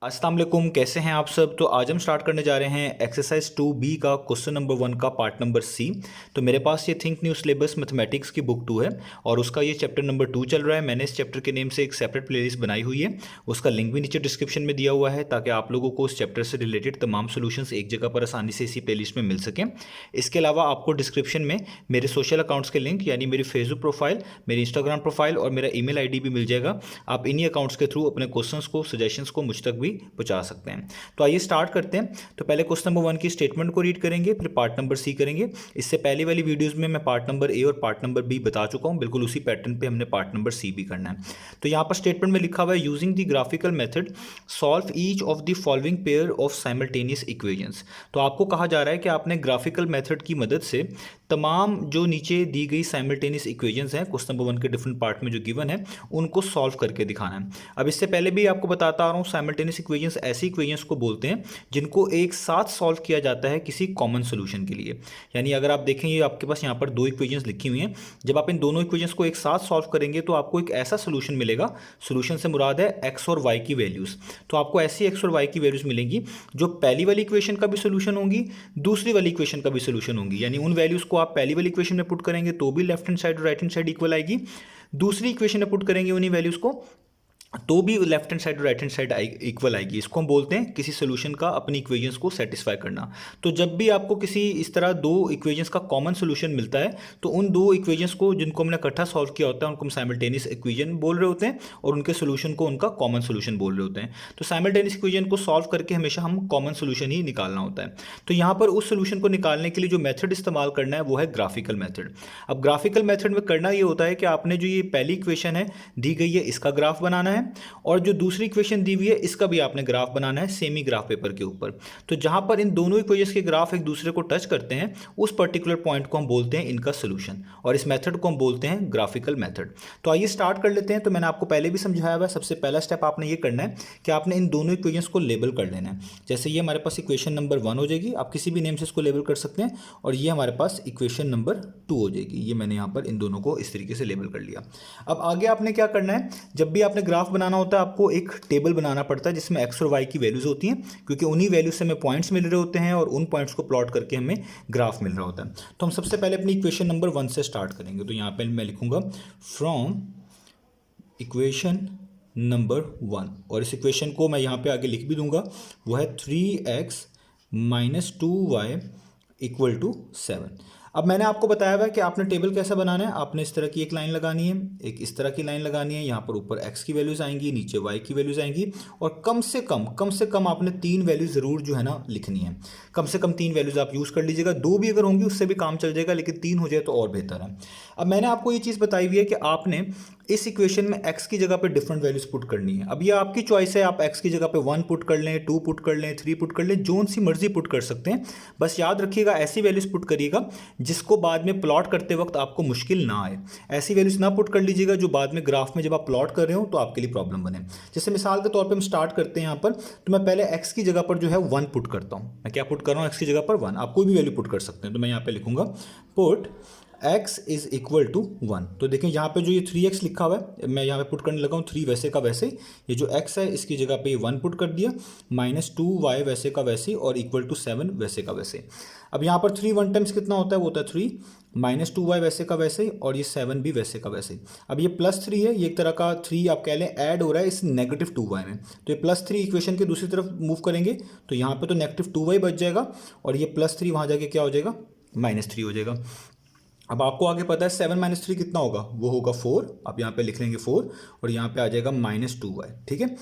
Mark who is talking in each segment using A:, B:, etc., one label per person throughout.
A: अस्सलाम वालेकुम, कैसे हैं आप सब। तो आज हम स्टार्ट करने जा रहे हैं एक्सरसाइज 2B का क्वेश्चन नंबर 1 का पार्ट नंबर सी। तो मेरे पास ये थिंक न्यू सिलेबस मैथमेटिक्स की बुक 2 है और उसका ये चैप्टर नंबर 2 चल रहा है। मैंने इस चैप्टर के नेम से एक सेपरेट प्लेलिस्ट बनाई हुई है, उसका लिंक भी नीचे डिस्क्रिप्शन में दिया हुआ है ताकि आप लोगों को उस चैप्टर से रिलेटेड तमाम सोल्यूशंस एक जगह पर आसानी से इसी प्लेलिस्ट में मिल सकें। इसके अलावा आपको डिस्क्रिप्शन में मेरे सोशल अकाउंट्स के लिंक यानी मेरी फेसबुक प्रोफाइल, मेरी इंस्टाग्राम प्रोफाइल और मेरा ईमेल आईडी भी मिल जाएगा। आप इन्हीं अकाउंट्स के थ्रू अपने क्वेश्चंस को, सजेशंस को मुझ तक भी पहुंचा सकते हैं। तो आइए स्टार्ट करते हैं। तो पहले क्वेश्चन नंबर 1 की स्टेटमेंट को रीड करेंगे, फिर पार्ट नंबर सी करेंगे। इससे पहले वाली वीडियोस में मैं पार्ट नंबर ए और पार्ट नंबर बी बता चुका हूं, बिल्कुल उसी पैटर्न पे हमने पार्ट नंबर सी भी करना है। तो यहां पर स्टेटमेंट में लिखा हुआ है, using the graphical method solve each of the following pair of simultaneous equations. तो आपको कहा जा रहा है कि आपने ग्राफिकल मेथड की मदद से तमाम जो नीचे दी गई साइमल्टेनियस इक्वेशंस हैं क्वेश्चन नंबर 1 के डिफरेंट पार्ट में जो गिवन है उनको सॉल्व करके दिखाना है। अब इससे पहले भी आपको बताता आ रहा हूँ, साइमल्टेनियस इक्वेशंस ऐसी इक्वेशंस को बोलते हैं जिनको एक साथ सॉल्व किया जाता है किसी कॉमन सोल्यूशन के लिए। यानी अगर आप देखें, ये आपके पास यहाँ पर दो इक्वेशंस लिखी हुई हैं, जब आप इन दोनों इक्वेशंस को एक साथ सॉल्व करेंगे तो आपको एक ऐसा सोल्यूशन मिलेगा, सोल्यूशन से मुराद है एक्स और वाई की वैल्यूज। तो आपको ऐसी एक्स और वाई की वैल्यूज मिलेंगी जो पहली वाली इक्वेशन का भी सोल्यूशन होंगी, दूसरी वाली इक्वेशन का भी सोल्यूशन होंगी। यानी उन वैल्यूज को आप पहली वाली इक्वेशन में पुट करेंगे तो भी लेफ्ट हैंड साइड और राइट हैंड साइड इक्वल आएगी, दूसरी इक्वेशन में पुट करेंगे उन्हीं वैल्यूज को तो भी लेफ्ट हैंड साइड और राइट हैंड साइड इक्वल आएगी। इसको हम बोलते हैं किसी सोल्यूशन का अपनी इक्वेशंस को सेटिस्फाई करना। तो जब भी आपको किसी इस तरह दो इक्वेशंस का कॉमन सोल्यूशन मिलता है तो उन दो इक्वेशंस को जिनको हमने इकट्ठा सॉल्व किया होता है उनको हम साइमल्टेनियस इक्वेशन बोल रहे होते हैं और उनके सोल्यूशन को उनका कॉमन सोल्यूशन बोल रहे होते हैं। तो साइमल्टेनियस इक्वेशन को सॉल्व करके हमेशा हम कॉमन सोल्यूशन ही निकालना होता है। तो यहाँ पर उस सोल्यूशन को निकालने के लिए जो मेथड इस्तेमाल करना है वो है ग्राफिकल मेथड। अब ग्राफिकल मेथड में करना ये होता है कि आपने जो ये पहली इक्वेशन है दी गई है इसका ग्राफ बनाना है और जो दूसरी इक्वेशन दी हुई है इसका भी आपने ग्राफ बनाना है सेमी ग्राफ पेपर के ऊपर। तो जहां पर इन दोनों इक्वेशंस के ग्राफ एक दूसरे को टच करते हैं उस पर्टिकुलर पॉइंट को हम बोलते हैं इनका सोल्यूशन और इस मेथड को हम बोलते हैं ग्राफिकल मेथड। तो आइए स्टार्ट कर लेते हैं। तो मैंने आपको पहले भी समझाया हुआ है, सबसे पहला स्टेप आपने ये करना है कि आपने इन दोनों इक्वेशंस को लेबल कर लेना है। जैसे ये हमारे पास इक्वेशन नंबर 1 हो जाएगी, आप किसी भी नेम से इसको लेबल कर सकते हैं, और ये हमारे पास इक्वेशन नंबर 2 हो जाएगी। ये मैंने यहाँ पर इन दोनों को इस तरीके से लेबल कर लिया। अब आगे आपने क्या करना है, जब भी आपने ग्राफ बनाना होता है आपको एक टेबल बनाना पड़ता है जिसमें एक्स और वाई की वैल्यूज होती हैं, क्योंकि उन्हीं वैल्यूज से हमें पॉइंट्स मिल रहे होते हैं और उन पॉइंट्स को प्लॉट करके हमें ग्राफ मिल रहा होता है। तो हम सबसे पहले अपनी इक्वेशन नंबर 1 से स्टार्ट करेंगे। तो यहाँ पे मैं लिखूंगा फ्रॉम इक्वेशन नंबर 1 और इस इक्वेशन को मैं यहाँ पे आगे लिख भी दूंगा, वो है 3x - 2y = 7। अब मैंने आपको बताया हुआ है कि आपने टेबल कैसा बनाना है। आपने इस तरह की एक लाइन लगानी है, एक इस तरह की लाइन लगानी है, यहाँ पर ऊपर x की वैल्यूज आएंगी, नीचे y की वैल्यूज आएंगी, और कम से कम आपने 3 वैल्यूज ज़रूर जो है ना लिखनी है। कम से कम 3 वैल्यूज आप यूज़ कर लीजिएगा, 2 भी अगर होंगी उससे भी काम चल जाएगा, लेकिन 3 हो जाए तो और बेहतर है। अब मैंने आपको ये चीज़ बताई हुई है कि आपने इस इक्वेशन में x की जगह पे डिफरेंट वैल्यूज पुट करनी है। अब ये आपकी चॉइस है, आप x की जगह पे 1 पुट कर लें, 2 पुट कर लें, 3 पुट कर लें, जोन सी मर्जी पुट कर सकते हैं। बस याद रखिएगा ऐसी वैल्यूज पुट करिएगा जिसको बाद में प्लॉट करते वक्त आपको मुश्किल ना आए। ऐसी वैल्यूज ना पुट कर लीजिएगा जो बाद में ग्राफ में जब आप प्लॉट कर रहे हो तो आपके लिए प्रॉब्लम बने। जैसे मिसाल के तौर पर हम स्टार्ट करते हैं यहाँ पर, तो मैं पहले x की जगह पर जो है 1 पुट करता हूँ। मैं क्या पुट कर रहा हूँ, x की जगह पर 1। आप कोई भी वैल्यू पुट कर सकते हैं। तो मैं यहाँ पे लिखूंगा पुट x = 1। तो देखें यहाँ पे जो ये 3x लिखा हुआ है मैं यहाँ पे पुट करने लगा हूँ 3 वैसे का वैसे। ये जो x है इसकी जगह पे 1 पुट कर दिया, -2y वैसे का वैसे, और =7 वैसे का वैसे। अब यहाँ पर 3 1 टाइम्स कितना होता है, वो होता है 3, -2y वैसे का वैसे, और ये 7 भी वैसे का वैसे। अब ये +3 है, ये एक तरह का 3 आप कह लें ऐड हो रहा है इस -2y में। तो ये +3 इक्वेशन के दूसरी तरफ मूव करेंगे तो यहाँ पे तो -2y बच जाएगा, और ये +3 वहाँ जाके क्या हो जाएगा, -3 हो जाएगा। अब आपको आगे पता है 7 - 3 कितना होगा, वो होगा 4। आप यहाँ पे लिख लेंगे 4 और यहाँ पे आ जाएगा -2y। ठीक है।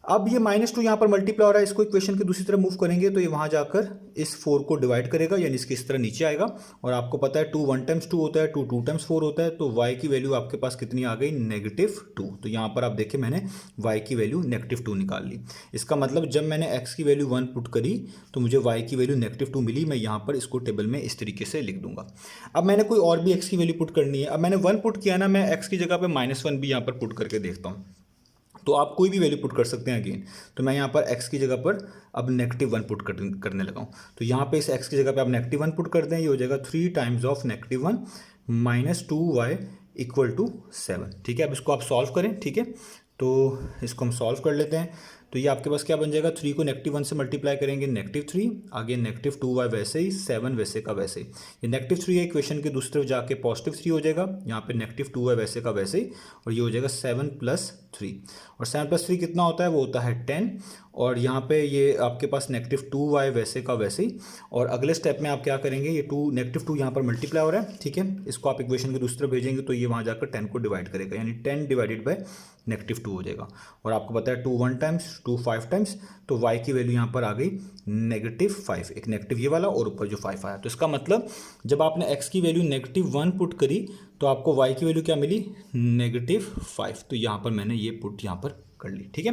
A: अब ये -2 यहाँ पर मल्टीप्लाई हो रहा है, इसको इक्वेशन के दूसरी तरफ मूव करेंगे तो ये वहाँ जाकर इस 4 को डिवाइड करेगा, यानी इसके इस तरह नीचे आएगा। और आपको पता है 2 1 टाइम्स 2 होता है, 2 2 टाइम्स 4 होता है। तो y की वैल्यू आपके पास कितनी आ गई, -2। तो यहाँ पर आप देखें मैंने y की वैल्यू -2 निकाल ली। इसका मतलब जब मैंने x की वैल्यू 1 पुट करी तो मुझे y की वैल्यू -2 मिली। मैं यहाँ पर इसको टेबल में इस तरीके से लिख दूंगा। अब मैंने कोई और भी x की वैल्यू पुट करनी है। अब मैंने 1 पुट किया ना, मैं x की जगह पर -1 भी यहाँ पर पुट करके देखता हूँ। तो आप कोई भी वैल्यू पुट कर सकते हैं अगेन। तो मैं यहाँ पर x की जगह पर अब -1 पुट करने लगा हूँ। तो यहाँ पे इस x की जगह पे आप -1 पुट कर दें, ये हो जाएगा 3 टाइम्स ऑफ -1 -2y = 7। ठीक है। अब इसको आप सॉल्व करें। ठीक है, तो इसको हम सॉल्व कर लेते हैं। तो ये आपके पास क्या बन जाएगा, 3 को -1 से मल्टीप्लाई करेंगे -3, आगे -2y वैसे ही, 7 वैसे का वैसे ही। ये -3 है, इक्वेशन के दूसरी तरफ जाके +3 हो जाएगा, यहाँ पे -2y वैसे का वैसे ही, और ये हो जाएगा 7 + 3। और 7 + 3 कितना होता है, वो होता है 10। और यहाँ पे ये आपके पास -2y वैसे का वैसे ही। और अगले स्टेप में आप क्या करेंगे, ये -2 यहाँ पर मल्टीप्लाई हो रहा है, ठीक है, इसको आप इक्वेशन के दूसरी तरफ भेजेंगे तो ये वहाँ जाकर 10 को डिवाइड करेगा, यानी 10 डिवाइडेड बाय -2 हो जाएगा। और आपको पता है 2 1 टाइम्स, 2 5 टाइम्स, तो y की वैल्यू यहाँ पर आ गई -5, एक नेगेटिव ये वाला और ऊपर जो 5 आया। तो इसका मतलब जब आपने x की वैल्यू -1 पुट करी तो आपको y की वैल्यू क्या मिली, -5। तो यहाँ पर मैंने ये पुट यहाँ पर कर ली, ठीक है।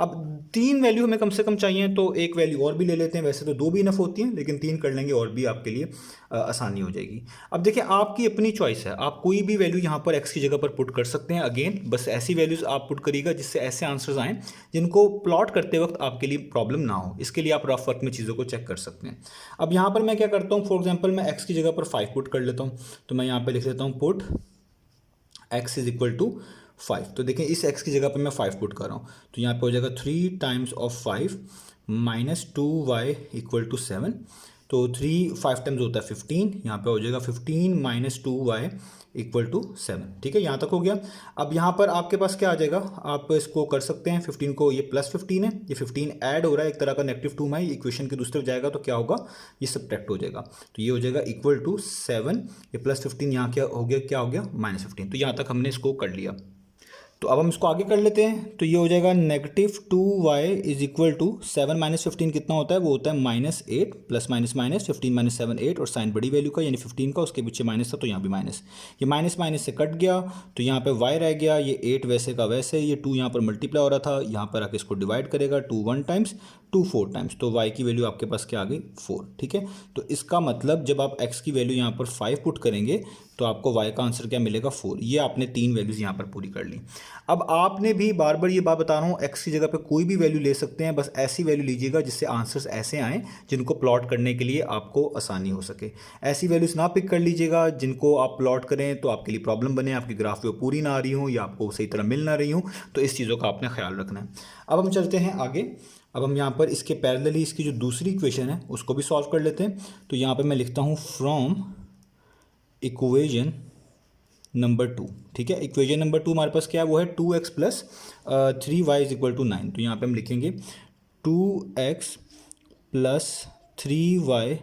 A: अब 3 वैल्यू हमें कम से कम चाहिए, तो एक वैल्यू और भी ले लेते हैं, वैसे तो 2 भी इनफ होती हैं, लेकिन 3 कर लेंगे और भी आपके लिए आसानी हो जाएगी। अब देखिए आपकी अपनी चॉइस है, आप कोई भी वैल्यू यहाँ पर x की जगह पर पुट कर सकते हैं। अगेन बस ऐसी वैल्यूज आप पुट करिएगा जिससे ऐसे आंसर्स आएँ जिनको प्लॉट करते वक्त आपके लिए प्रॉब्लम ना हो। इसके लिए आप रफ वर्क में चीज़ों को चेक कर सकते हैं। अब यहाँ पर मैं क्या करता हूँ, फॉर एग्जाम्पल मैं x की जगह पर 5 पुट कर लेता हूँ, तो मैं यहाँ पर लिख देता हूँ पुट x = 5। तो देखिए इस x की जगह पर मैं 5 पुट कर रहा हूँ, तो यहाँ पे हो जाएगा 3 टाइम्स ऑफ 5 -2y = 7। तो 3 5 टाइम्स होता है 15, यहाँ पे हो जाएगा 15 - 2y = 7, ठीक है, यहाँ तक हो गया। अब यहाँ पर आपके पास क्या आ जाएगा, आप इसको कर सकते हैं 15 को, ये +15 है, ये 15 ऐड हो रहा है एक तरह का, -2 में इक्वेशन के दूसरी तरफ जाएगा तो क्या होगा, ये सब्ट्रैक्ट हो जाएगा, तो ये हो जाएगा =7, ये +15 यहाँ क्या हो गया, -15। तो यहाँ तक हमने इसको कर लिया। तो अब हम इसको आगे कर लेते हैं, तो ये हो जाएगा -2y = 7 - 15 कितना होता है, वो होता है -8, प्लस माइनस माइनस 15 - 7 8, और साइन बड़ी वैल्यू का यानी 15 का, उसके पीछे माइनस था तो यहाँ भी माइनस, ये माइनस माइनस से कट गया तो यहाँ पे y रह गया, ये 8 वैसे का वैसे, ये 2 यहाँ पर मल्टीप्लाई हो रहा था, यहाँ पर आके इसको डिवाइड करेगा, 2 1 टाइम्स, 2 4 टाइम्स, तो y की वैल्यू आपके पास क्या आ गई, 4, ठीक है। तो इसका मतलब जब आप x की वैल्यू यहाँ पर 5 पुट करेंगे तो आपको y का आंसर क्या मिलेगा, 4। ये आपने 3 वैल्यूज़ यहाँ पर पूरी कर ली। अब आपने भी बार बार ये बात बता रहा हूँ, x की जगह पे कोई भी वैल्यू ले सकते हैं, बस ऐसी वैल्यू लीजिएगा जिससे आंसर्स ऐसे आएँ जिनको प्लॉट करने के लिए आपको आसानी हो सके। ऐसी वैल्यूज़ ना पिक कर लीजिएगा जिनको आप प्लॉट करें तो आपके लिए प्रॉब्लम बने, आपकी ग्राफ पे पूरी ना आ रही हो या आपको सही तरह मिल ना रही हो, तो इस चीज़ों का आपने ख्याल रखना है। अब हम चलते हैं आगे। अब हम यहाँ पर इसके पैरेलली इसकी जो दूसरी इक्वेशन है उसको भी सॉल्व कर लेते हैं। तो यहाँ पर मैं लिखता हूँ फ्रॉम इक्वेशन नंबर 2, ठीक है। इक्वेशन नंबर 2 हमारे पास क्या है, वो है 2x + 3y = 9। तो यहाँ पे हम लिखेंगे 2x + 3y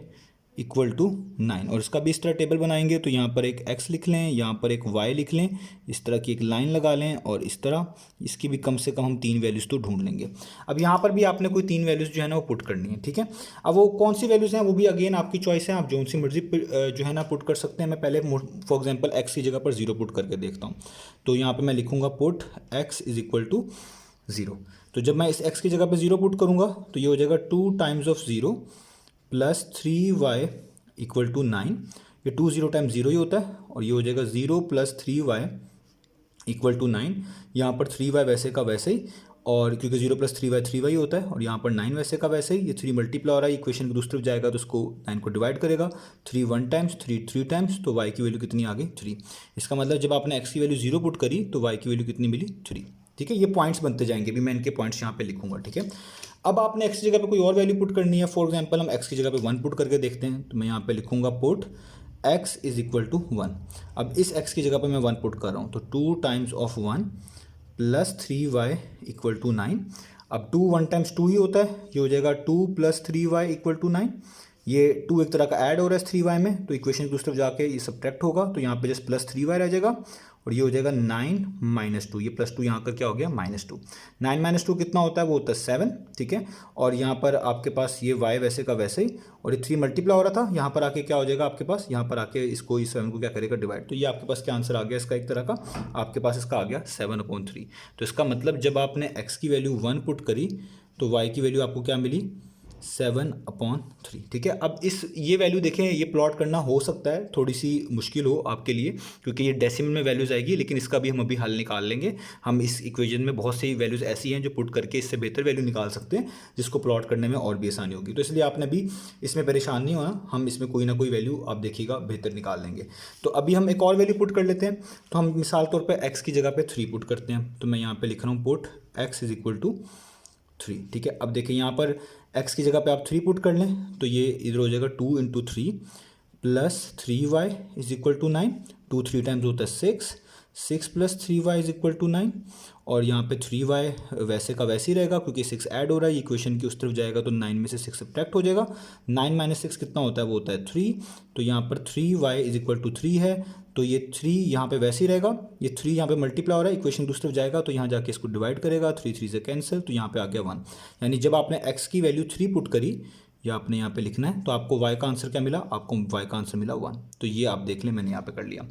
A: = 9, और इसका भी इस तरह टेबल बनाएंगे। तो यहाँ पर एक x लिख लें, यहाँ पर एक y लिख लें, इस तरह की एक लाइन लगा लें, और इस तरह इसकी भी कम से कम हम 3 वैल्यूज़ तो ढूंढ लेंगे। अब यहाँ पर भी आपने कोई 3 वैल्यूज़ जो है ना वो पुट करनी है, ठीक है। अब वो कौन सी वैल्यूज़ हैं वो भी अगेन आपकी चॉइस है, आप जो सी मर्जी जो है ना पुट कर सकते हैं। मैं पहले फॉर एग्जाम्पल x की जगह पर 0 पुट करके देखता हूँ। तो यहाँ पर मैं लिखूँगा पुट x = 0। तो जब मैं इस x की जगह पर 0 पुट करूँगा तो ये हो जाएगा 2 टाइम्स ऑफ 0 + 3y = 9। ये 2 0 टाइम्स 0 ही होता है, और ये हो जाएगा 0 + 3y = 9। यहाँ पर 3y वैसे का वैसे ही, और क्योंकि 0 + 3y 3y होता है, और यहाँ पर 9 वैसे का वैसे ही, ये 3 मल्टीप्लाई हो रहा है, इक्वेशन की दूसरी तरफ जाएगा तो उसको 9 को डिवाइड करेगा, 3 1 टाइम्स, 3 3 टाइम्स, तो y की वैल्यू कितनी आ गई, 3। इसका मतलब जब आपने x की वैल्यू 0 पुट करी तो y की वैल्यू कितनी मिली, 3, ठीक है। ये पॉइंट्स बनते जाएंगे, भी मैं इनके पॉइंट्स यहाँ पे लिखूंगा, ठीक है। अब आपने x की जगह पे कोई और वैल्यू पुट करनी है, फॉर एग्जांपल हम x की जगह पे 1 पुट करके देखते हैं। तो मैं यहाँ पे लिखूंगा पुट x = 1। अब इस x की जगह पे मैं 1 पुट कर रहा हूँ, तो 2 टाइम्स ऑफ 1 + 3y = 9। अब 2 1 टाइम्स 2 ही होता है, ये हो जाएगा 2 + 3y = 9। ये 2 एक तरह का ऐड हो रहा है 3y में, तो इक्वेशन की दूसरी तरफ जाके ये सब्ट्रैक्ट होगा, तो यहाँ पे जस्ट +3y रह जाएगा, और ये हो जाएगा 9 - 2, ये +2 यहाँ कर क्या हो गया, -2। 9 - 2 कितना होता है, वो होता है 7, ठीक है। और यहाँ पर आपके पास ये y वैसे का वैसे ही, और ये 3 मल्टीप्लाई हो रहा था, यहाँ पर आके क्या हो जाएगा आपके पास, यहाँ पर आके इसको इस 7 को क्या करेगा, डिवाइड। तो ये आपके पास क्या आंसर आ गया इसका, एक तरह का आपके पास इसका आ गया 7/3। तो इसका मतलब जब आपने x की वैल्यू 1 पुट करी तो y की वैल्यू आपको क्या मिली, 7/3, ठीक है। अब इस ये वैल्यू देखें, ये प्लॉट करना हो सकता है थोड़ी सी मुश्किल हो आपके लिए, क्योंकि ये डेसिमल में वैल्यूज़ आएगी, लेकिन इसका भी हम अभी हल निकाल लेंगे। हम इस इक्वेशन में बहुत सी वैल्यूज़ ऐसी हैं जो पुट करके इससे बेहतर वैल्यू निकाल सकते हैं, जिसको प्लॉट करने में और भी आसानी होगी। तो इसलिए आपने भी इसमें परेशान नहीं होना, हम इसमें कोई ना कोई वैल्यू आप देखिएगा बेहतर निकाल लेंगे। तो अभी हम एक और वैल्यू पुट कर लेते हैं। तो हम मिसाल तौर पर x की जगह पर 3 पुट करते हैं। तो मैं यहाँ पर लिख रहा हूँ पुट x = 3, ठीक है। अब देखिए यहाँ पर x की जगह पे आप 3 पुट कर लें तो ये इधर हो जाएगा 2 into 3 plus 3y is equal to 9, 2 3 times होता है 6, 6 plus 3y is equal to 9, और यहाँ पे 3y वैसे का वैसे ही रहेगा क्योंकि 6 ऐड हो रहा है, इक्वेशन की उस तरफ जाएगा तो 9 में से 6 सब्ट्रैक्ट हो जाएगा, 9 माइनस 6 कितना होता है, वो होता है 3, तो यहाँ पर 3y इज इक्वल टू 3 है, तो ये 3 यहाँ पे वैसे ही रहेगा, ये 3 यहाँ पे मल्टीप्लाई हो रहा है, इक्वेशन दूसरी तरफ जाएगा तो यहाँ जाके इसको डिवाइड करेगा, 3 3 से कैंसिल, तो यहाँ पे आ गया 1। यानी जब आपने x की वैल्यू 3 पुट करी या आपने यहाँ पे लिखना है तो आपको y का आंसर क्या मिला, आपको y का आंसर मिला 1। तो ये आप देख लें, मैंने यहाँ पे कर लिया।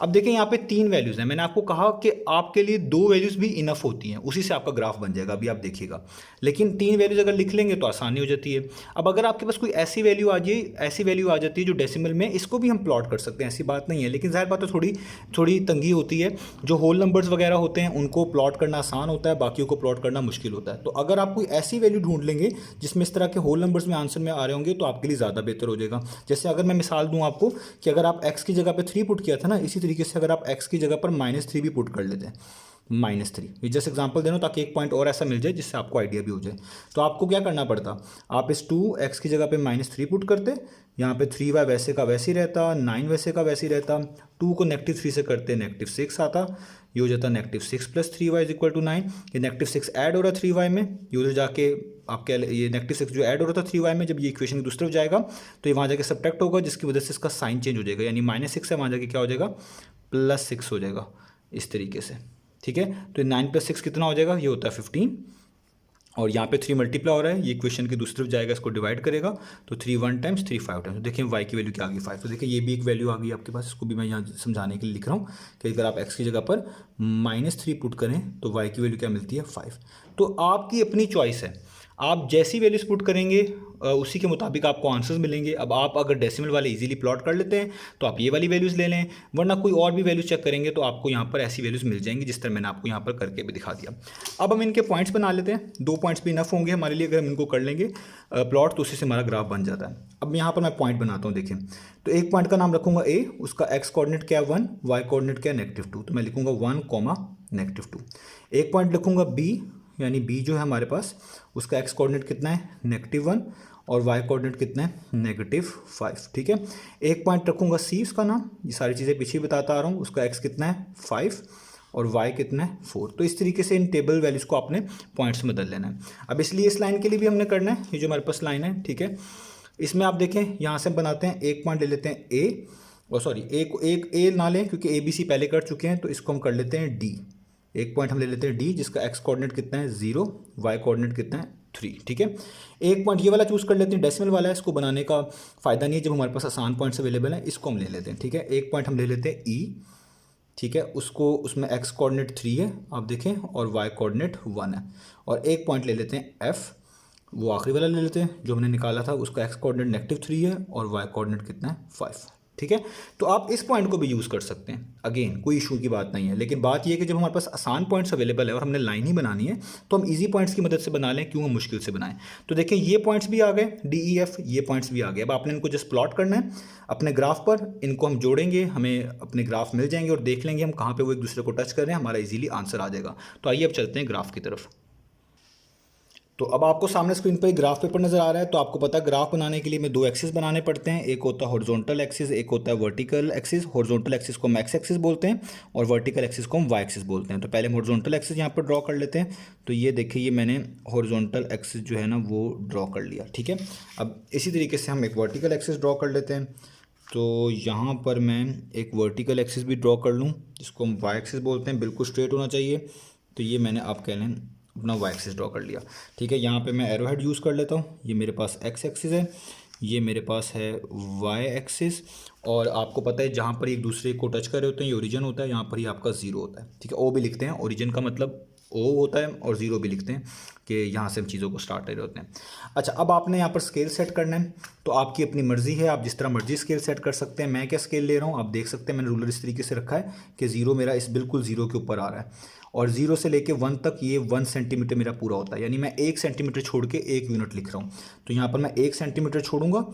A: अब देखें यहाँ पे 3 वैल्यूज़ हैं, मैंने आपको कहा कि आपके लिए 2 वैल्यूज़ भी इनफ होती हैं, उसी से आपका ग्राफ बन जाएगा, अभी आप देखिएगा। लेकिन 3 वैल्यूज़ अगर लिख लेंगे तो आसानी हो जाती है। अब अगर आपके पास कोई ऐसी वैल्यू आ जाए, ऐसी वैल्यू आ जाती है जो डेसिमल में, इसको भी हम प्लॉट कर सकते हैं, ऐसी बात नहीं है, लेकिन ज़ाहिर बात है थोड़ी तंगी होती है। जो होल नंबर्स वगैरह होते हैं उनको प्लॉट करना आसान होता है, बाकियों को प्लॉट करना मुश्किल होता है। तो अगर आप कोई ऐसी वैल्यू ढूंढ लेंगे जिसमें इस तरह के होल नंबर्स में आंसर में आ रहे होंगे तो आपके लिए ज़्यादा बेहतर हो जाएगा। जैसे अगर मैं मिसाल दूँ आपको कि अगर आप x की जगह पे 3 पुट किया था ना, इसी तरीके से अगर आप x की जगह पर -3 भी पुट कर लेते हैं, -3, ये जस्ट एग्जांपल दे रहा हूं ताकि एक पॉइंट और ऐसा मिल जाए जिससे आपको आइडिया भी हो जाए। तो आपको क्या करना पड़ता, आप इस 2x की जगह पे -3 पुट करते, यहाँ पे 3y वैसे का वैसे ही रहता, 9 वैसे का वैसे ही रहता, 2 को -3 से करते -6 आता, ये हो जाता -6 plus 3y is equal to 9, ये -6 ऐड हो रहा 3y में, ये उधर जाके आपके ये -6 जो ऐड हो रहा था 3y में, जब ये इक्वेशन की दूसरी तरफ जाएगा तो ये वहाँ जाके सब्ट्रैक्ट होगा, जिसकी वजह से इसका साइन चेंज हो जाएगा, यानी -6 है वहाँ जाके क्या हो जाएगा, +6 हो जाएगा इस तरीके से, ठीक है। तो 9 + 6 कितना हो जाएगा, ये होता है 15, और यहाँ पे 3 मल्टीप्लाई हो रहा है, ये इक्वेशन की दूसरी तरफ जाएगा, इसको डिवाइड करेगा, तो 3 1 टाइम्स 3 5 टाइम्स। तो देखिए y की वैल्यू क्या आ गई 5। तो देखिए ये भी एक वैल्यू आ गई आपके पास, इसको भी मैं यहाँ समझाने के लिए लिख रहा हूँ कि अगर आप x की जगह पर -3 पुट करें तो y की वैल्यू क्या मिलती है 5। तो आपकी अपनी चॉइस है, आप जैसी वैल्यूज पुट करेंगे उसी के मुताबिक आपको आंसर्स मिलेंगे। अब आप अगर डेसिमल वाले इजीली प्लॉट कर लेते हैं तो आप ये वाली वैल्यूज़ ले लें, वरना कोई और भी वैल्यूज चेक करेंगे तो आपको यहाँ पर ऐसी वैल्यूज़ मिल जाएंगी जिस तरह मैंने आपको यहाँ पर करके भी दिखा दिया। अब हम इनके पॉइंट्स बना लेते हैं, 2 पॉइंट्स भी इनफ होंगे हमारे लिए, अगर हम इनको कर लेंगे प्लॉट तो उसी से हमारा ग्राफ बन जाता है। अब यहाँ पर मैं पॉइंट बनाता हूँ, देखें तो एक पॉइंट का नाम रखूँगा a, उसका x कोऑर्डिनेट क्या है 1, y कोऑर्डिनेट क्या है -2, तो मैं लिखूँगा 1, -2। एक पॉइंट लिखूँगा b, यानी b जो है हमारे पास उसका x कोऑर्डिनेट कितना है -1 और y कोऑर्डिनेट कितना है -5, ठीक है। एक पॉइंट रखूँगा c, उसका नाम, ये सारी चीज़ें पीछे बताता आ रहा हूँ, उसका x कितना है 5 और y कितना है 4। तो इस तरीके से इन टेबल वैल्यूज़ को आपने पॉइंट्स में बदल लेना है। अब इसलिए इस लाइन के लिए भी हमने करना है, ये जो हमारे पास लाइन है, ठीक है, इसमें आप देखें यहाँ से बनाते हैं, एक पॉइंट ले लेते हैं a, और सॉरी एक a ना लें क्योंकि a b c पहले कर चुके हैं, तो इसको हम कर लेते हैं d। एक पॉइंट हम ले लेते हैं डी, जिसका x कोऑर्डिनेट कितना है 0, y कोऑर्डिनेट कितना है 3, ठीक है। एक पॉइंट ये वाला चूज़ कर लेते हैं, डेसिमल वाला है, इसको बनाने का फ़ायदा नहीं है, जब हमारे पास आसान पॉइंट्स अवेलेबल हैं इसको हम ले लेते हैं, ठीक है। एक पॉइंट हम ले लेते हैं ई, ठीक है, उसको उसमें x कोऑर्डिनेट 3 है आप देखें और y कोऑर्डिनेट 1 है, और एक पॉइंट ले लेते हैं f, वो आखिरी वाला ले लेते हैं जो हमने निकाला था, उसका x कोऑर्डिनेट -3 है और y कोऑर्डिनेट कितना है 5, ठीक है। तो आप इस पॉइंट को भी यूज़ कर सकते हैं, अगेन कोई इशू की बात नहीं है। लेकिन बात यह है कि जब हमारे पास आसान पॉइंट्स अवेलेबल है और हमने लाइन ही बनानी है तो हम इजी पॉइंट्स की मदद से बना लें, क्यों हम मुश्किल से बनाएं। तो देखिए ये पॉइंट्स भी आ गए DEF, ये पॉइंट्स भी आ गए। अब आपने इनको जस्ट प्लॉट करना है अपने ग्राफ पर, इनको हम जोड़ेंगे, हमें अपने ग्राफ मिल जाएंगे और देख लेंगे हम कहाँ पर वो एक दूसरे को टच कर रहे हैं, हमारा ईजिली आंसर आ जाएगा। तो आइए अब चलते हैं ग्राफ की तरफ। तो अब आपको सामने स्क्रीन पर ग्राफ पेपर नज़र आ रहा है। तो आपको पता है ग्राफ बनाने के लिए हमें 2 एक्सिस बनाने पड़ते हैं, एक होता है हॉरिजॉन्टल एक्सिस, एक होता है वर्टिकल एक्सिस। हॉरिजॉन्टल एक्सिस को हम एक्स एक्सिस बोलते हैं और वर्टिकल एक्सिस को हम वाई एक्सिस बोलते हैं। तो पहले हम हॉरिजॉन्टल एक्सिस यहाँ पर ड्रॉ कर लेते हैं। तो ये देखिए, ये मैंने हॉरिजॉन्टल एक्सिस जो है ना वो ड्रॉ कर लिया, ठीक है। अब इसी तरीके से हम एक वर्टिकल एक्सिस ड्रॉ कर लेते हैं। तो यहाँ पर मैं एक वर्टिकल एक्सिस भी ड्रॉ कर लूँ, जिसको हम वाई एक्सिस बोलते हैं, बिल्कुल स्ट्रेट होना चाहिए। तो ये मैंने आप कह लें अपना वाई एक्सिस ड्रॉ कर लिया, ठीक है। यहाँ पे मैं एरो हेड यूज़ कर लेता हूँ, ये मेरे पास एक्स एक्सिस है, ये मेरे पास है वाई एक्सिस, और आपको पता है जहाँ पर एक दूसरे को टच कर रहे होते हैं ये ओरिजिन होता है, यहाँ पर ही आपका ज़ीरो होता है, ठीक है। ओ भी लिखते हैं, ओरिजिन का मतलब ओ होता है, और ज़ीरो भी लिखते हैं कि यहाँ से हम चीज़ों को स्टार्ट कर रहे होते हैं। अच्छा, अब आपने यहाँ पर स्केल सेट करना है, तो आपकी अपनी मर्ज़ी है, आप जिस तरह मर्जी स्केल सेट कर सकते हैं। मैं क्या स्केल ले रहा हूँ आप देख सकते हैं, मैंने रूलर इस तरीके से रखा है कि ज़ीरो मेरा इस बिल्कुल ज़ीरो के ऊपर आ रहा है, और 0 से लेके 1 तक ये 1 सेंटीमीटर मेरा पूरा होता है, यानी मैं 1 सेंटीमीटर छोड़ के 1 यूनिट लिख रहा हूँ। तो यहाँ पर मैं 1 सेंटीमीटर छोड़ूंगा,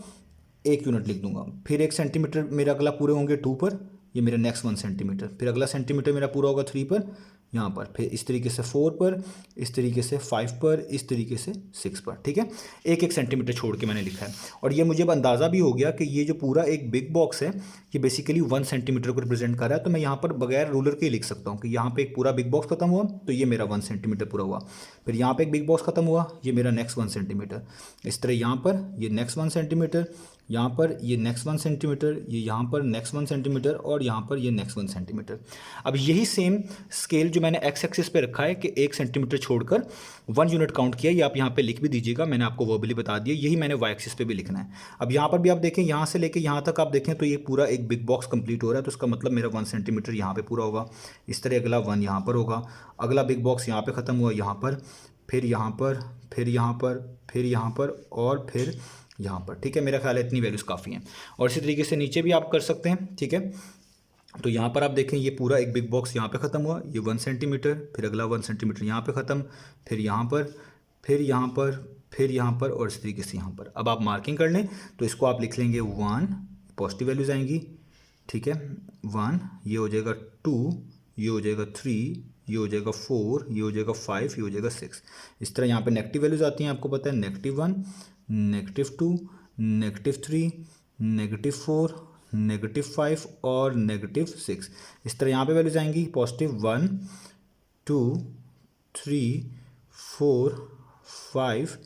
A: 1 यूनिट लिख दूंगा, फिर 1 सेंटीमीटर मेरा अगला पूरे होंगे 2 पर, ये मेरा नेक्स्ट 1 सेंटीमीटर, फिर अगला सेंटीमीटर मेरा पूरा होगा 3 पर, यहाँ पर, फिर इस तरीके से 4 पर, इस तरीके से 5 पर, इस तरीके से 6 पर, ठीक है। एक एक सेंटीमीटर छोड़ के मैंने लिखा है। और ये मुझे अब अंदाज़ा भी हो गया कि ये जो पूरा एक बिग बॉक्स है ये बेसिकली 1 सेंटीमीटर को रिप्रेजेंट कर रहा है। तो मैं यहाँ पर बगैर रूलर के ही लिख सकता हूँ कि यहाँ पे एक पूरा बिग बॉक्स खत्म हुआ तो ये मेरा 1 सेंटीमीटर पूरा हुआ। फिर यहाँ पे एक बिग बॉक्स खत्म हुआ, ये मेरा नेक्स्ट 1 सेंटीमीटर। इस तरह यहाँ पर ये नेक्स्ट 1 सेंटीमीटर, यहाँ पर ये नेक्स्ट 1 सेंटीमीटर, ये यहाँ पर नेक्स्ट 1 सेंटीमीटर, और यहाँ पर ये नेक्स्ट 1 सेंटीमीटर। अब यही सेम स्केल जो मैंने एक्स एक्सिस पे रखा है कि 1 सेंटीमीटर छोड़कर 1 यूनिट काउंट किया, ये आप यहाँ पे लिख भी दीजिएगा, मैंने आपको वर्बली बता दिया। यही मैंने वाई एक्सिस पे भी लिखना है। अब यहाँ पर भी आप देखें, यहाँ से लेके यहाँ तक आप देखें तो ये पूरा एक बिग बॉक्स कंप्लीट हो रहा है। तो इसका मतलब मेरा 1 सेंटीमीटर यहाँ पे पूरा होगा। इस तरह अगला 1 यहाँ पर होगा, अगला बिग बॉक्स यहाँ पे ख़त्म हुआ, यहाँ पर, फिर यहाँ पर, फिर यहाँ पर, फिर यहाँ पर, और फिर यहाँ पर, ठीक है। मेरा ख्याल है इतनी वैल्यूज़ काफ़ी हैं। और इसी तरीके से नीचे भी आप कर सकते हैं, ठीक है। तो यहाँ पर आप देखें ये पूरा एक बिग बॉक्स यहाँ पे ख़त्म हुआ, ये 1 सेंटीमीटर, फिर अगला 1 सेंटीमीटर यहाँ पे ख़त्म, फिर यहाँ पर, फिर यहाँ पर, फिर यहाँ पर, और इस तरीके से यहाँ पर। अब आप मार्किंग कर लें तो इसको आप लिख लेंगे 1, पॉजिटिव वैल्यूज़ आएंगी, ठीक है। 1, ये हो जाएगा 2, ये हो जाएगा 3, ये हो जाएगा 4, ये हो जाएगा 5, ये हो जाएगा 6। इस तरह यहाँ पे नेगेटिव वैल्यूज़ आती हैं, आपको पता है, -1, -2, -3, -4, -5 और -6। इस तरह यहाँ पे वैल्यूज आएंगी, +1, 2, 3, 4, 5,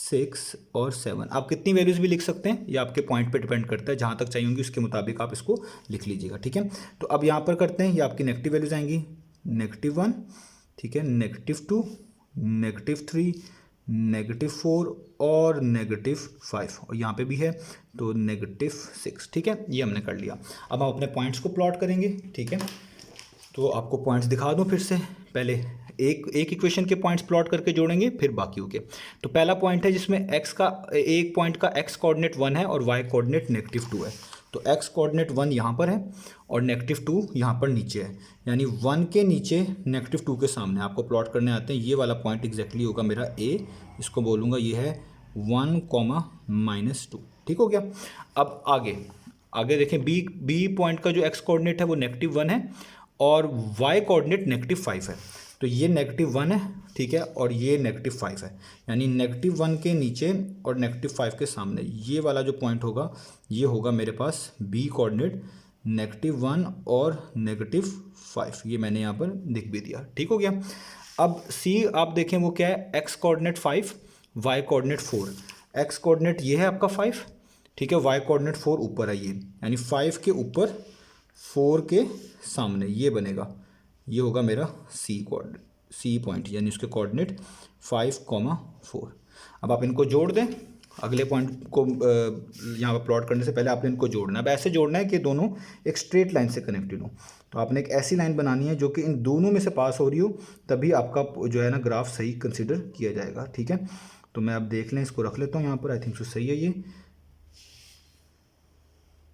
A: 6 और 7। आप कितनी वैल्यूज भी लिख सकते हैं, ये आपके पॉइंट पे डिपेंड करता है, जहाँ तक चाहिए होंगी उसके मुताबिक आप इसको लिख लीजिएगा, ठीक है। तो अब यहाँ पर करते हैं, ये आपकी नेगेटिव वैल्यूज आएंगी, -1, ठीक है, -2, -3, -4 और -5, और यहाँ पे भी है तो -6, ठीक है। ये हमने कर लिया। अब हम अपने पॉइंट्स को प्लॉट करेंगे, ठीक है। तो आपको पॉइंट्स दिखा दूँ फिर से, पहले एक इक्वेशन के पॉइंट्स प्लॉट करके जोड़ेंगे, फिर बाकियों के। तो पहला पॉइंट है जिसमें एक्स का, एक पॉइंट का एक्स कोऑर्डिनेट 1 है और वाई कोऑर्डिनेट -2 है। तो एक्स कोऑर्डिनेट 1 यहाँ पर है और -2 यहाँ पर नीचे है, यानी 1 के नीचे -2 के सामने आपको प्लॉट करने आते हैं। ये वाला पॉइंट एग्जैक्टली होगा मेरा ए, इसको बोलूँगा ये है 1, -2, ठीक हो गया। अब आगे देखें, बी पॉइंट का जो एक्स कोऑर्डिनेट है वो -1 है और वाई कोऑर्डिनेट -5 है। तो ये -1 है, ठीक है, और ये -5 है, यानी -1 के नीचे और -5 के सामने ये वाला जो पॉइंट होगा ये होगा मेरे पास बी कोऑर्डिनेट -1 और -5। ये मैंने यहाँ पर लिख भी दिया, ठीक हो गया। अब सी आप देखें वो क्या है, X coordinate 5, Y coordinate 4। X coordinate ये है आपका 5, ठीक है, वाई कोऑर्डिनेट 4 ऊपर है ये, यानी 5 के ऊपर 4 के सामने ये बनेगा, ये होगा मेरा सी पॉइंट, यानी उसके कोऑर्डिनेट 5, 4। अब आप इनको जोड़ दें, अगले पॉइंट को यहाँ पर प्लॉट करने से पहले आपने इनको जोड़ना है। अब ऐसे जोड़ना है कि दोनों एक स्ट्रेट लाइन से कनेक्टेड हो। तो आपने एक ऐसी लाइन बनानी है जो कि इन दोनों में से पास हो रही हो, तभी आपका जो है ना ग्राफ सही कंसिडर किया जाएगा, ठीक है। तो मैं अब देख लें, इसको रख लेता हूँ यहाँ पर, आई थिंक सो सही है ये।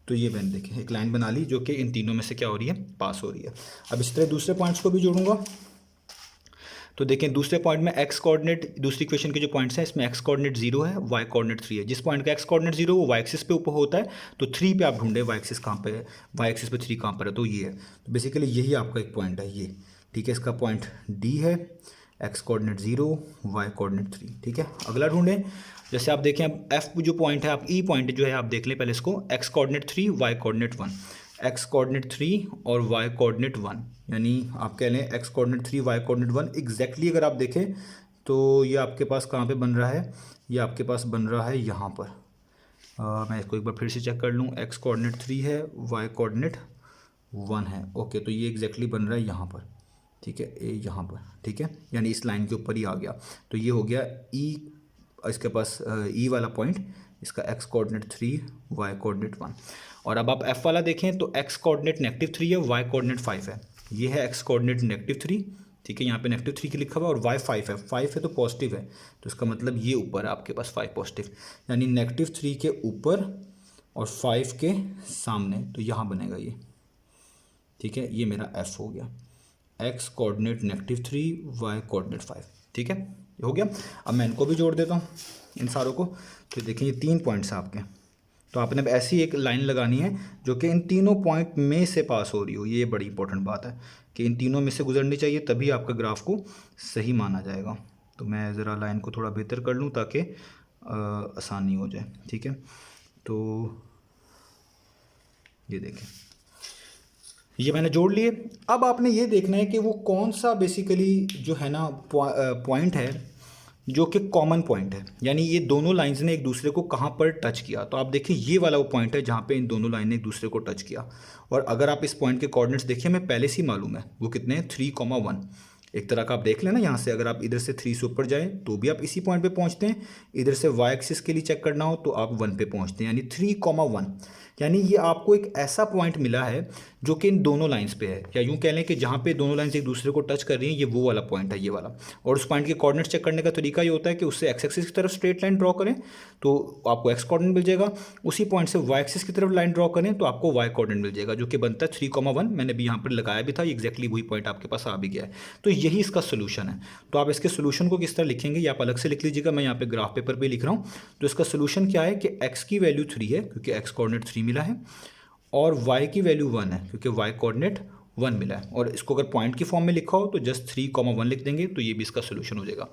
A: तो ये मैंने देखें एक लाइन बना ली जो कि इन तीनों में से क्या हो रही है, पास हो रही है। अब इस तरह दूसरे पॉइंट्स को भी जोड़ूंगा। तो देखें दूसरे पॉइंट में एक्स कोऑर्डिनेट, दूसरी इक्वेशन के जो पॉइंट्स हैं इसमें एक्स कोऑर्डिनेट 0 है, वाई कोऑर्डिनेट 3 है। जिस पॉइंट का एक्स कोऑर्डिनेट 0 वो वाई एक्सिस पे ऊपर होता है, तो 3 पे आप ढूंढे वाई एक्सिस कहाँ पे है, वाई एक्सिस पे 3 कहाँ पर है, तो ये है। तो बेसिकली यही आपका एक पॉइंट है ये, ठीक है। इसका पॉइंट डी है, एक्स कोऑर्डिनेट 0, वाई कोऑर्डिनेट 3, ठीक है। अगला ढूंढें, जैसे आप देखें अब एफ जो पॉइंट है, आप ई पॉइंट जो है आप देख लें पहले इसको, X coordinate 3, Y coordinate 1, X coordinate 3 और वाई कोऑर्डिनेट 1, यानी आप कह लें X coordinate 3, Y coordinate 1। Exactly अगर आप देखें तो ये आपके पास कहाँ पे बन रहा है, ये आपके पास बन रहा है यहाँ पर। मैं इसको एक बार फिर से चेक कर लूँ, एक्स कोऑर्डिनेट 3 है, वाई कोऑर्डिनेट 1 है, ओके। तो ये एग्जैक्टली बन रहा है यहाँ पर, ठीक है, ए यहाँ पर, ठीक है, यानी इस लाइन के ऊपर ही आ गया। तो ये हो गया ई, इसके पास ई वाला पॉइंट, इसका एक्स कोऑर्डिनेट 3, वाई कोऑर्डिनेट 1। और अब आप एफ वाला देखें तो एक्स कोऑर्डिनेट -3 है, वाई कोऑर्डिनेट 5 है। ये है एक्स कोऑर्डिनेट -3, ठीक है, यहाँ पे -3 की लिखा हुआ है, और वाई 5 है, 5 है तो पॉजिटिव है, तो इसका मतलब ये ऊपर है आपके पास 5 पॉजिटिव, यानी -3 के ऊपर और 5 के सामने, तो यहाँ बनेगा ये, ठीक है। ये मेरा एफ हो गया, एक्स कोऑर्डिनेट -3, वाई कोऑर्डिनेट 5, ठीक है, हो गया। अब मैं इनको भी जोड़ देता हूँ इन सारों को। तो देखें ये 3 पॉइंट्स हैं आपके, तो आपने अब ऐसी एक लाइन लगानी है जो कि इन तीनों पॉइंट में से पास हो रही हो। ये बड़ी इंपॉर्टेंट बात है कि इन तीनों में से गुजरनी चाहिए, तभी आपका ग्राफ को सही माना जाएगा। तो मैं ज़रा लाइन को थोड़ा बेहतर कर लूँ ताकि आसानी हो जाए। ठीक है, तो ये देखें, ये मैंने जोड़ लिए। अब आपने ये देखना है कि वो कौन सा बेसिकली जो है ना पॉइंट है जो कि कॉमन पॉइंट है, यानी ये दोनों लाइंस ने एक दूसरे को कहाँ पर टच किया। तो आप देखिए ये वाला वो पॉइंट है जहाँ पे इन दोनों लाइन ने एक दूसरे को टच किया। और अगर आप इस पॉइंट के कोऑर्डिनेट्स देखिए, हमें पहले से ही मालूम है वो कितने हैं, 3,1। एक तरह का आप देख लेना यहाँ से, अगर आप इधर से 3 से ऊपर जाएँ तो भी आप इसी पॉइंट पे पहुँचते हैं, इधर से वाई एक्सिस के लिए चेक करना हो तो आप 1 पे पहुँचते हैं, यानी 3,1। यानी ये आपको एक ऐसा पॉइंट मिला है जो कि इन दोनों लाइंस पे है, या यूँ कह लें कि जहाँ पे दोनों लाइंस एक दूसरे को टच कर रही हैं, ये वो वाला पॉइंट है, ये वाला। और उस पॉइंट के कोऑर्डिनेट्स चेक करने का तरीका ये होता है कि उससे एक्स एक्सिस की तरफ स्ट्रेट लाइन ड्रॉ करें तो आपको एक्स कोऑर्डिनेट मिल जाएगा, उसी पॉइंट से वाई एक्सिस की तरफ लाइन ड्रॉ करें तो आपको वाई कोऑर्डिनेट मिल जाएगा, जो कि बनता है 3,1। मैंने भी यहाँ पर लगाया भी था, एग्जैक्टली वही पॉइंट आपके पास आ भी गया है। तो यही इसका सोल्यूशन है। तो आप इसके सोल्यूशन को किस तरह लिखेंगे ये आप अलग से लिख लीजिएगा, मैं यहाँ पे ग्राफ पेपर पे लिख रहा हूँ। तो इसका सोल्यूशन क्या है कि x की वैल्यू 3 है क्योंकि x कोऑर्डिनेट 3 मिला है, और y की वैल्यू 1 है क्योंकि y कोऑर्डिनेट 1 मिला है। और इसको अगर पॉइंट की फॉर्म में लिखा हो तो जस्ट 3,1 लिख देंगे, तो ये भी इसका सोल्यूशन हो जाएगा।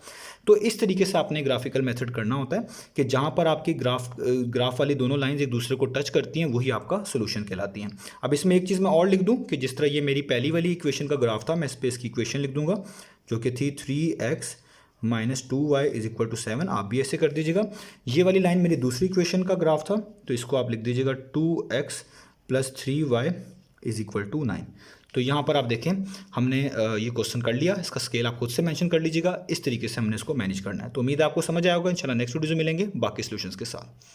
A: तो इस तरीके से आपने ग्राफिकल मेथड करना होता है कि जहाँ पर आपकी ग्राफ वाली दोनों लाइंस एक दूसरे को टच करती हैं वही आपका सोल्यूशन कहलाती हैं। अब इसमें एक चीज़ मैं और लिख दूँ कि जिस तरह ये मेरी पहली वाली इक्वेशन का ग्राफ था, मैं इस पर इसकी इक्वेशन लिख दूंगा जो कि थी 3x - 2y = 7। आप भी ऐसे कर दीजिएगा। ये वाली लाइन मेरी दूसरी इक्वेशन का ग्राफ था, तो इसको आप लिख दीजिएगा 2x + 3y = 9। तो यहाँ पर आप देखें हमने ये क्वेश्चन कर लिया, इसका स्केल आप खुद से मेंशन कर लीजिएगा। इस तरीके से हमने इसको मैनेज करना है। तो उम्मीद है आपको समझ आया होगा। इंशाल्लाह नेक्स्ट वीडियो में मिलेंगे बाकी सॉल्यूशंस के साथ।